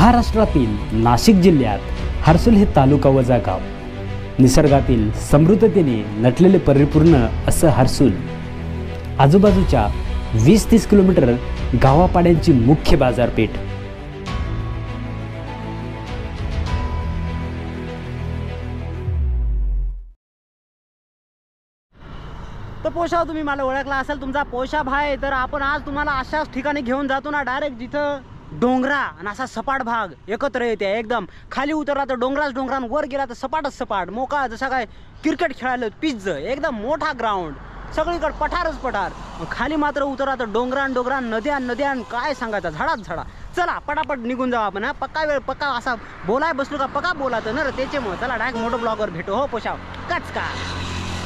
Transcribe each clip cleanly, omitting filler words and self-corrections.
महाराष्ट्रातील नाशिक जिल्ह्यात हर्सुल हे तालुका वजा गाव, निसर्गातील समृद्धतेने नटलेले परिपूर्ण असं हर्सुल, आजूबाजूच्या 20-30 किलोमीटर गावापाड्यांची मुख्य बाजारपेठ। तर पोषा, तुम्ही मला ओळखला असेल, तुमचा पोषा भाई। तर आपण आज तुम्हाला अशाच ठिकाणी घेऊन जातो ना, डायरेक्ट जिथं डोंगरा आणि असा सपाट भाग एकत्र येते। एकदम खाली उतरला तर डोंगराच डोंगरान, वर गेला तर सपाटच सपाट, मोकळा, जसा काय क्रिकेट खेळायला पिच, एकदम मोठा ग्राउंड, सगळीकडे पठारच पठार। खाली मात्र उतरला तर डोंगरान डोंगरान, नद्या नद्यान, काय सांगायचं, झाडाच झाडा। चला पटापट निघून जाऊ आपण। पक्का वेळ पक्का असा बोलाय बसलो का पक्का बोलायचं ना रे, त्याच्यामुळे चला डायरेक्ट मोठं ब्लॉगर भेटू। हो पोषा, कच का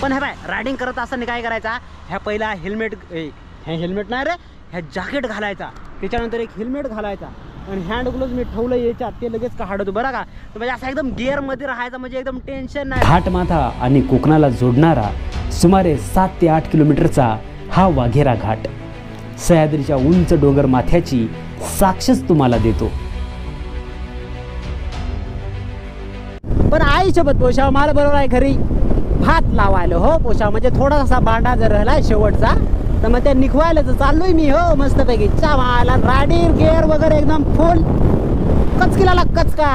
पण हे बाय, रायडिंग करत असताना काय करायचा, ह्या पहिला हेल्मेट, हेल्मेट नाही रे, ह्या जॅकेट घालायचा, त्याच्यानंतर एक हेल्मेट घालायचा आणि हँड ग्लोव्ज मी ठेवलं याच्यात, ते लगेच काढतो बरं का। तर म्हणजे असं एकदम गिअर मध्ये राहायचं, म्हणजे एकदम टेन्शन नाही। घाटमाथा आणि कोकणाला जोडणारा सुमारे 7 ते 8 किलोमीटरचा हा वाघेरा घाट सह्याद्रीच्या उंच डोंगर माथ्याची साक्षच तुम्हाला देतो। पण आई सोबत पोषा, मला बरोबर आहे घरी भात लावायला। हो पोषा, म्हणजे थोडासा भांडा जर राहिला शेवटचा तर मग ते निघवायला तर चाललोय मी। हो मस्तपैकी चावायला, रायडिंग गिअर वगैरे एकदम फुल कचकिला कचका।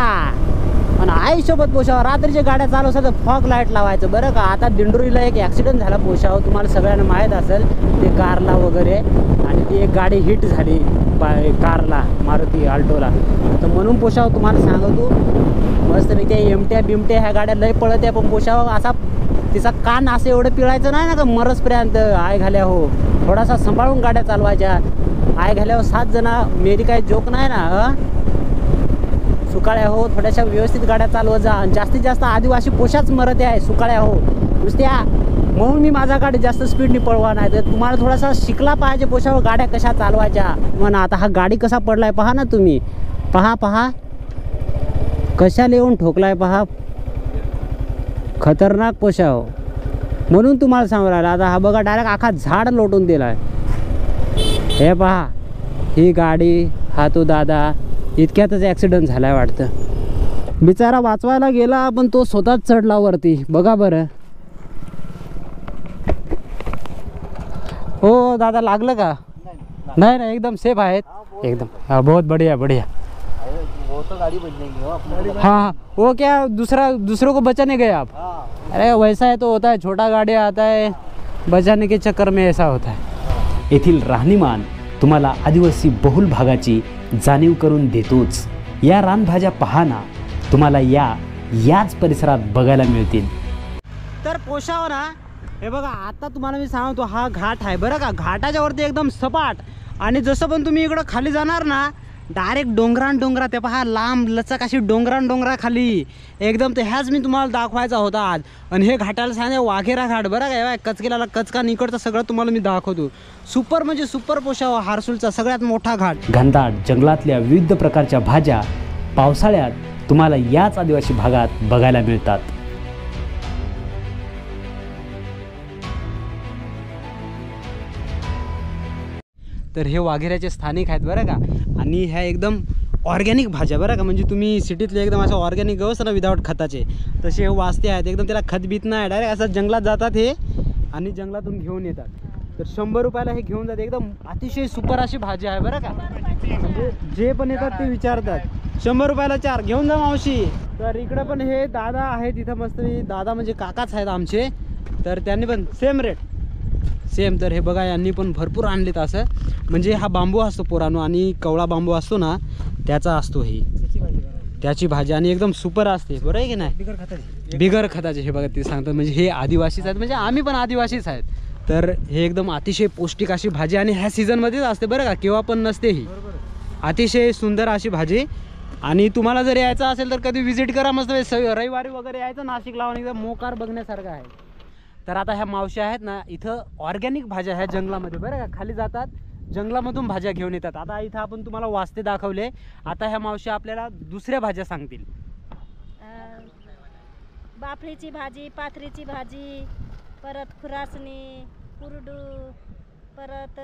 पण आई सोबत पोषा, रात्रीच्या गाड्या चालू असतात तर फॉग लाईट लावायचं बरं का। आता दिंडोरीला एक ॲक्सिडेंट झाला पोषा, तुम्हाला सगळ्यांना माहीत असेल, ते कारला वगैरे, आणि ती एक गाडी हिट झाली कारला, मारुती अल्टोला। तर म्हणून पोषा तुम्हाला सांगतो, मस्त मी ते एमट्या बिमट्या ह्या गाड्या लय पळत आहे, पण पोषा असा तिचा कान असं एवढं पिळायचं नाही ना का मरसपर्यंत। आय घाल्या हो, थोडासा सांभाळून गाड्या चालवायच्या। आय घाल्यावर 7 जण मेरी काही जोक नाही ना, सुकाळ्या हो, थोड्याशा व्यवस्थित गाड्या चालवत जा। जास्तीत जास्त आदिवासी पोषाच मरते आहे सुकाळ्या हो नुसत्या, म्हणून मी माझा गाडी जास्त स्पीडनी पळवा नाही। तर तुम्हाला थोडासा शिकला पाहिजे पोषावर गाड्या कशा चालवायच्या। म्हणा आता हा गाडी कसा पडलाय पहा ना तुम्ही, पहा पहा कशाला येऊन ठोकलाय पहा, खतरनाक पोषाव। म्हणून तुम्हाला सांगू राहिला, आता हा बघा डायरेक्ट आखा झाड लोटून दिलाय। हे पहा ही गाडी, हा तो दादा, इतक्यातच ॲक्सिडेंट झालाय वाटतं। बिचारा वाचवायला गेला पण तो स्वतःच चढला वरती, बघा बरं। हो दादा, लागलं का? नाही नाही, एकदम सेफ आहेत एकदम। हाँ बहुत बढ़िया बढ़िया। वो तो गाड़ी बच जाएंगे हो। हाँ वो क्या दूसरों को बचाने गए आप? अरे वैसा है तो होता है, छोटा गाड़ी आता है बचाने के चक्कर में ऐसा होता है। येथील राहणीमान तुम्हाला आदिवासी बहुल भागाची जाणीव करून देतोच। या रानभाज्या पाहना तुम्हाला याच परिसरात बघायला मिळतील। तर पोषाव ना, हे बघा आता तुम्हाला मी सांगतो, हा घाट आहे बरं का, घाटाच्या वरती एकदम सपाट, आणि जसं पण तुम्ही इकडं खाली जाणार ना, डायरेक्ट डोंगरान डोंगरा, ते पहा लांब लचक अशी डोंगरान डोंगरा खाली एकदम। तर ह्याच मी तुम्हाला दाखवायचा होता आज। आणि हे घाटाला सांगा वाघेरा घाट बरं काय, कचकेला कचका निकडचं सगळं तुम्हाला मी दाखवतो। सुपर म्हणजे सुपर पोषाव, हर्सुलचा सगळ्यात मोठा घाट। घनदाट जंगलातल्या विविध प्रकारच्या भाज्या पावसाळ्यात तुम्हाला याच आदिवासी भागात बघायला मिळतात। तर हे वाघेऱ्याचे स्थानिक आहेत बरं का, आणि ह्या एकदम ऑर्गॅनिक भाज्या बरं का। म्हणजे तुम्ही सिटीतले एकदम असं ऑर्गॅनिक गवस ना, विदाऊट खताचे, तसे हे वाचते आहेत एकदम, त्याला खत बीत नाही, डायरेक्ट असं जंगलात जातात हे आणि जंगलातून घेऊन येतात। तर 100 रुपयाला हे घेऊन जाते, एकदम अतिशय सुपर अशी भाजी आहे बरं का। म्हणजे जे पण येतात ते विचारतात 100 रुपयाला 4 घेऊन जा मावशी। तर इकडे पण हे दादा आहेत इथं, मस्त दादा म्हणजे काकाच आहेत आमचे, तर त्यांनी पण सेम रेट सेम। तर हे बघा यांनी पण भरपूर आणलेत असं, म्हणजे हा बांबू असतो पोरानो, आणि कवळा बांबू असतो ना त्याचा असतो ही त्याची भाजी, आणि एकदम सुपर असते बरं आहे की नाही, बिगर खताचे। हे बघा ते सांगतात, म्हणजे हे आदिवासीच आहेत, म्हणजे आम्ही पण आदिवासीच आहेत। तर हे एकदम अतिशय पौष्टिक अशी भाजी, आणि ह्या सीझनमध्येच असते बरं का, केव्हा पण नसते ही। अतिशय सुंदर अशी भाजी, आणि तुम्हाला जर यायचं असेल तर कधी व्हिजिट करा, मस्त रविवारी वगैरे यायचं नाशिकला, आणि एकदम मोकार बघण्यासारखं आहे। तर आता ह्या मावशी आहेत ना, इथं ऑर्गॅनिक भाज्या ह्या जंगलामध्ये बरं का, खाली जातात जंगलामधून भाज्या घेऊन येतात। आता इथं आपण तुम्हाला वास्ते दाखवले, आता ह्या मावशी आपल्याला दुसऱ्या भाज्या सांगतील। बाफळीची भाजी, पाथरीची भाजी, परत खुरासणी, कुरडू, परत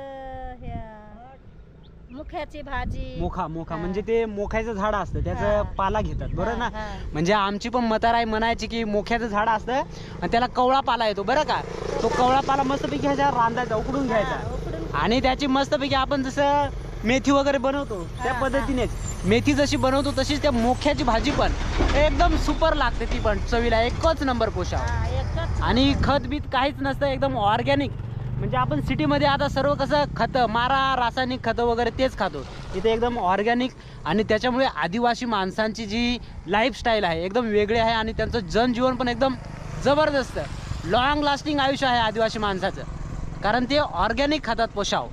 मुख्याची भाजी मोखा मोखा हा. म्हणजे ते मोख्याचं झाड असतं त्याचं हा. पाला घेतात बरं ना. हा. म्हणजे आमची पण म्हाताराई म्हणायची की मोख्याचं झाड असतं आणि त्याला कवळा पाला येतो बरं का. तो कवळा पाला मस्तपैकी ह्याच्या रांधायचा उकडून घ्यायचा हा, उकडून आणि त्याची मस्तपैकी आपण जसं मेथी वगैरे बनवतो त्या हा, पद्धतीनेच मेथी जशी बनवतो तशीच त्या मोख्याची भाजी पण एकदम सुपर लागते ती पण चवीला एकच नंबर पोषाव. हा, एकच आणि खत बीत काहीच नसतं एकदम ऑर्गॅनिक. म्हणजे आपण सिटीमध्ये आता सर्व कसं खतं मारा रासायनिक खतं वगैरे तेच खातो. इथे एकदम ऑर्गॅनिक आणि त्याच्यामुळे आदिवासी माणसांची जी लाईफस्टाईल आहे एकदम वेगळी आहे आणि त्यांचं जनजीवन पण एकदम जबरदस्त लॉंग लास्टिंग आयुष्य आहे आदिवासी माणसाचं, कारण ते ऑर्गॅनिक खातात पोषाव.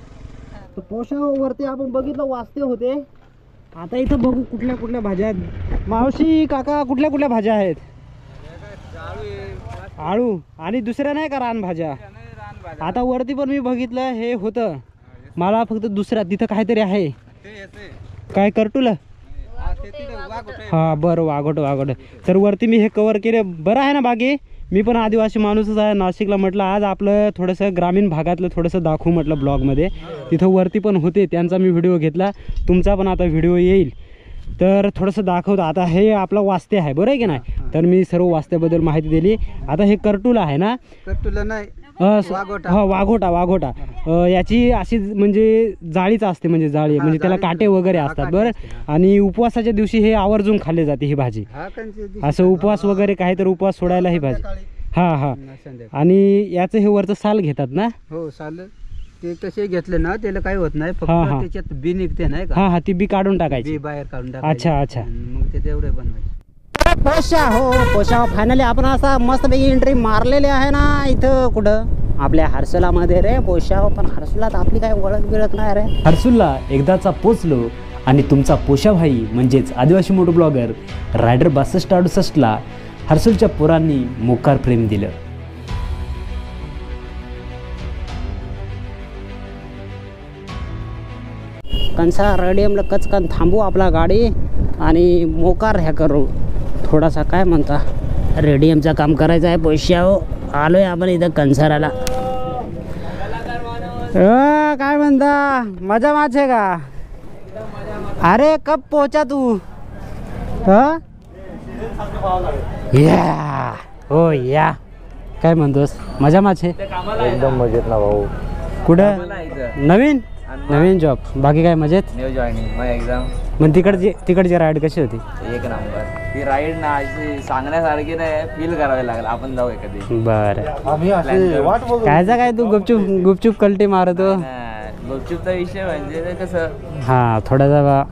तर पोषावरती आपण बघितलं वाचते होते. आता इथं बघू कुठल्या कुठल्या भाज्या आहेत. मावशी काका कुठल्या कुठल्या भाज्या आहेत? आळू आणि दुसऱ्या नाही का रानभाज्या? आता वरती पण मी बघितलं हे होतं, मला फक्त दुसऱ्या तिथं काहीतरी आहे. काय करटुलं? हा बरं वाघोट. तर वरती मी हे कव्हर केले. बरं आहे ना बाकी? मी पण आदिवासी माणूसच आहे नाशिकला. म्हटलं आज आपलं थोडंसं ग्रामीण भागातलं थोडंसं दाखवू म्हटलं ब्लॉगमध्ये. तिथं वरती पण होते त्यांचा मी व्हिडिओ घेतला, तुमचा पण आता व्हिडिओ येईल तर थोडंसं दाखवतो. आता हे आपला वास्ते आहे बरं आहे की नाही? तर मी सर्व वास्त्याबद्दल माहिती दिली. आता हे करटुला आहे ना? करटुला नाही, हा वाघोटा. याची अशी म्हणजे जाळीच असते, म्हणजे जाळी म्हणजे त्याला काटे वगैरे असतात बरं. आणि उपवासाच्या दिवशी हे आवर्जून खाल्ले जाते ही भाजी. असं उपवास वगैरे काहीतरी उपवास सोडायला ही भाजी. हा. आणि याचं हे वरचं साल घेतात ना? हो साल ते तसे घेतले ना त्याला काही होत नाही, फक्त हा. त्याच्यात बी निघते नाही का? हा ती बी काढून टाकायची. बी बाहेर काढून टाकायची. अच्छा. मग ते तेवढे बनवायचे. पोषा फायनली आपण असा मस्तपैकी एंट्री मारलेली आहे ना इथं कुठं आपल्या हर्सुलामध्ये रे. पोषाव पण हर्सुलात आपली काय ओळख बिळख नाही रे. हर्सुलला एकदाचा पोचलो आणि तुमचा पोषाभाई म्हणजेच आदिवासी मोटो ब्लॉगर रायडर 6268ला हर्सुलच्या पोरांनी मोकार प्रेम दिलं. कंसा रेडियमला कचकन थांबू आपला गाडी आणि मोकार ह्या करू थोडासा. काय म्हणता रेडियमचं काम करायचं आहे पोषाव. आलोय आपण इथं कंसाराला. काय म्हणता मजा माचे का? अरे कब पोहोचा तू? या हो या. काय म्हणतोस मजा माचे? एकदम मजेत ना भाऊ. कुठं नवीन जॉब? बाकी काय मजेत? न्यू जॉईनिंग मग एक्झाम. मग तिकडची राईड कशी होती? एक नंबर. ती राईड ना अशी सांगण्यासारखी नाही, फील करावी लागेल. आपण जाऊ कधी. बरं आम्ही असे वाट बघू. कायचा काय तू गुपचूप कलटी मारतो? गुपचूपचा विषय म्हणजे ते कसं हा थोडासा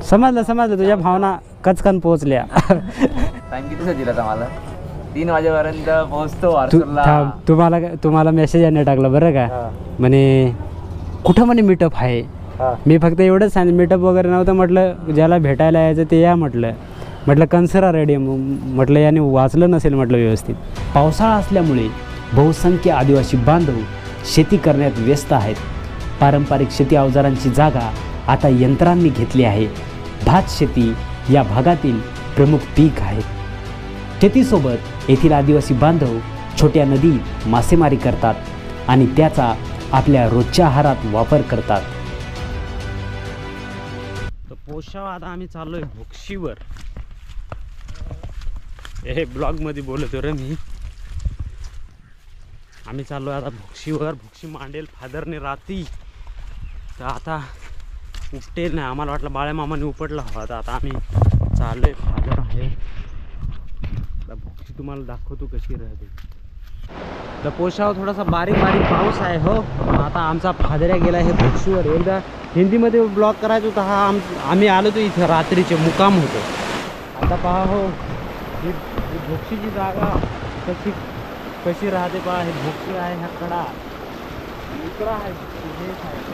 समजलं तुझ्या भावना कचकन पोहोचल्या. टाइम किती दिला था मला? 3 वाजेपर्यंत पोहोचतो वारसूरला. तुम्हाला मेसेज याने टाकला बरं का, म्हणे कुठं म्हणे मीटअप आहे. मी फक्त एवढंच सांगितलं मीटअप वगैरे नव्हतं. म्हटलं ज्याला भेटायला यायचं ते या म्हटलं कंसरा रेडियम. म्हटलं याने वाचलं नसेल म्हटलं व्यवस्थित. पावसाळा असल्यामुळे बहुसंख्य आदिवासी बांधव शेती करण्यात व्यस्त आहेत. पारंपरिक शेती अवजारांची जागा आता यंत्रांनी घेतली आहे. भात शेती या भागातील प्रमुख पीक आहे. शेतीसोबत येथील आदिवासी बांधव छोट्या नदीत मासेमारी करतात आणि त्याचा आपल्या रोजच्या आहारात वापर करतात. पोषाव आता आम्ही चाललोय भोक्षीवर. हे ब्लॉगमध्ये बोलतो रे मी. आम्ही चाललोय आता भोक्षीवर. भोक्षी मांडेल फादरने रात्री तर आता उपटेल नाही. आम्हाला वाटलं बाळ्या मामाने उपटला होता. आता आम्ही चाललोय. फादर आहे भोक्षी तुम्हाला दाखवतो कशी राहते. तर पोषाव थोडासा बारीक पाऊस आहे हो. आता आमचा फादऱ्या गेला हे भोक्षीवर. एकदा हिंदीमध्ये ब्लॉग करायचा होता हा. आम्ही आलो तो इथं रात्रीचे मुक्काम होतो. आता पहा हो ही भोक्षीची जागा कशी राहते पहा. हे भोक्षी आहे ह्या कडा इकडं आहे हेच आहे.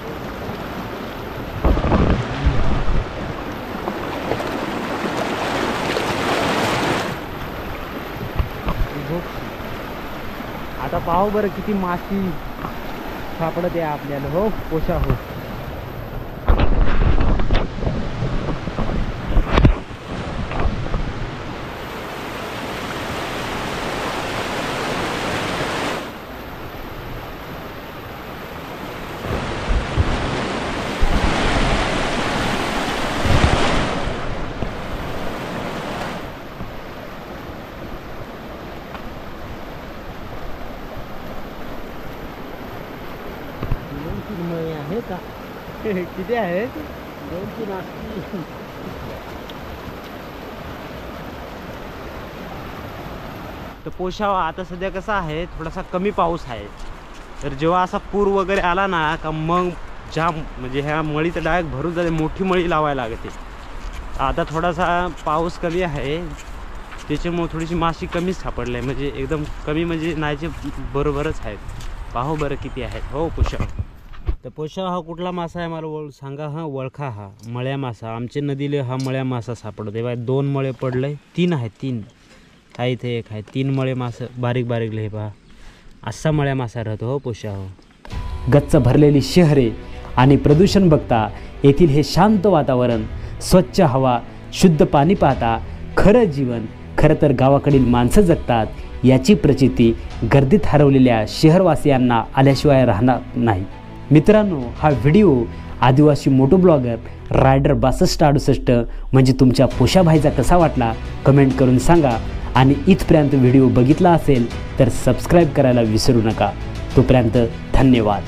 आता पाहू बरं किती माती सापडत आहे आपल्याला हो पोषा हो. किती आहे? 2-3 असतील. तर पोशावा आता सध्या कसा आहे, थोडासा कमी पाऊस आहे. तर जेव्हा असा पूर वगैरे आला ना का मग जाम म्हणजे ह्या मळी तर डायरेक्ट भरून जाते, मोठी मळी लावायला लागते. आता थोडासा पाऊस कमी आहे त्याच्यामुळे थोडीशी माशी कमीच सापडले, म्हणजे एकदम कमी म्हणजे नाहीचे बरोबरच आहेत. पाहू बरं किती आहेत. हो पोशाव. तर पोशाव हा कुठला मासा आहे मला सांगा. हा वळखा, हा मळ्या मासा. आमच्या नदीला हा मळ्या मासा सापडतो. तेव्हा 2 मळे पडले, 3 आहेत, 3 आहे इथे, एक आहे, 3 मळे मासा बारीक बारीक लय पहा. असा मळ्या मासा राहतो हो पोशाव. गच्च भरलेली शहरे आणि प्रदूषण बघता येथील हे शांत वातावरण, स्वच्छ हवा, शुद्ध पाणी पाहता खरं जीवन, खरं तर गावाकडील माणसं जगतात याची प्रचिती गर्दीत हरवलेल्या शहरवासियांना आल्याशिवाय राहणार नाही. मित्रांनो, हा व्हिडिओ आदिवासी मोटो ब्लॉगर रायडर 6268 म्हणजे तुमच्या पोशाभाईचा कसा वाटला कमेंट करून सांगा. आणि इथपर्यंत व्हिडिओ बघितला असेल तर सबस्क्राईब करायला विसरू नका. तोपर्यंत धन्यवाद.